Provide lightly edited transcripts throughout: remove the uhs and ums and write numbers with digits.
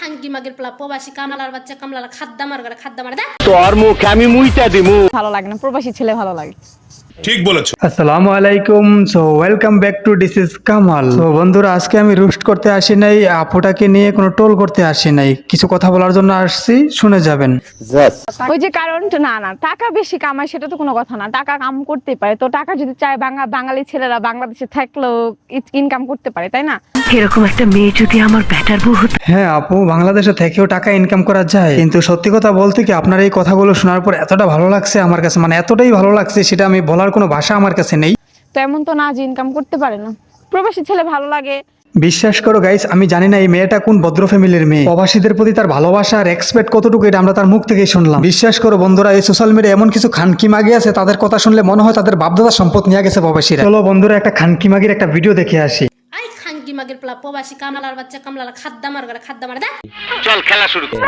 খাঙ্কি মাগের পোলা প্রবাসী কামলার বাচ্চা কামলার খাদ্দা মার করে খাদ্দা মার দে তোর মুখে আমি মুইতা দিমু। ভালো লাগে না, প্রবাসী ছেলে ভালো লাগে। ঠিক বলেছো। আসসালামু আলাইকুম। So welcome back to this is Kamal. তো বন্ধুরা, আজকে আমি রোস্ট করতে আসি নাই, আপুটাকে নিয়ে কোনো টোল করতে আসি নাই, কিছু কথা বলার জন্য আসছি, শুনে যাবেন। ওই যে কারণ না না টাকা বেশি কামায় সেটা তো কোনো কথা না, টাকা কাম করতে পারে, তো টাকা যদি চায় বাঙালি ছেলেরা বাংলাদেশে থাকলেও ইনকাম করতে পারে, তাই না? এরকম একটা মেয়ে যদি আমার ব্যাটার বউ হতো। হ্যাঁ আপু, বাংলাদেশে থেকেও টাকা ইনকাম করা যায়, কিন্তু সত্যি কথা বলতে কি আপনার এই কথাগুলো শোনার পর এতটা ভালো লাগছে আমার কাছে, মানে এতটাই ভালো লাগছে সেটা আমি বলার কোনো ভাষা আমার কাছে নেই। তো এমন তো না যে ইনকাম করতে পারে না, প্রবাসী ছেলে ভালো লাগে। বিশ্বাস করো গাইস, আমি জানি না এই মেয়েটা কোন ভদ্র ফ্যামিলির মেয়ে, প্রবাসীদের প্রতি তার ভালোবাসা আর এক্সপেক্ট কতটুকু এটা আমরা তার মুখ থেকেই শুনলাম। বিশ্বাস করো বন্ধুরা, এই সোশ্যাল মিডিয়া এমন কিছু খানকি মাগি আছে, তাদের কথা শুনলে মনে হয় তাদের বাপদাদা সম্পদ নিয়ে গেছে প্রবাসীরা। চলো বন্ধুরা, একটা খানকি মাগির একটা ভিডিও দেখে আসি। আই খাঙ্কি মাগের পোলা প্রবাসী কামলার বাচ্চা কামলার খাদ্দা মার করে খাদ্দা মার দে চল খেলা শুরু কর।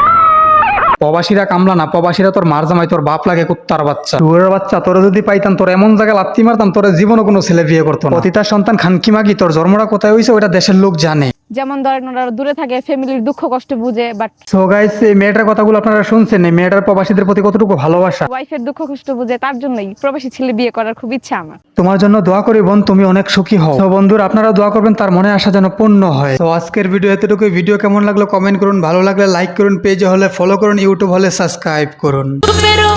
প্রবাসীরা কামলা না, প্রবাসীরা তোর মার জামাই, তোর বাপ লাগে কুত্তার বাচ্চা, তোর বাচ্চা। তোরা যদি পাইতাম তোর এমন জায়গায় লাত্তি মারতাম, তোর জীবনও কোনো ছেলে বিয়ে করতো না। অতীতার সন্তান খানকি মাগি, তোর জন্মটা কোথায় হয়েছে ওটা দেশের লোক জানে। যেমন ধরেন ওরা দূরে থাকে, ফ্যামিলির দুঃখ কষ্ট বুঝে, বাট সো গাইস, এই মেয়েটার কথাগুলো আপনারা শুনছেন, এই মেয়েটার প্রবাসীদের প্রতি কতটুকু ভালোবাসা। ওয়াইফের দুঃখ কষ্ট বুঝে, তার জন্যই প্রবাসী ছেলে বিয়ে করার খুব ইচ্ছা আমার। তোমার জন্য দোয়া করি বোন, তুমি অনেক সুখী হও। তো বন্ধুরা, আপনারা দোয়া করবেন তার মনে আশা যেন পূর্ণ হয়। তো আজকের ভিডিও এতটুকুই। ভিডিও কেমন লাগলো কমেন্ট করুন, ভালো লাগলে লাইক করুন, পেজে হলে ফলো করুন, ইউটিউব হলে সাবস্ক্রাইব করুন। pero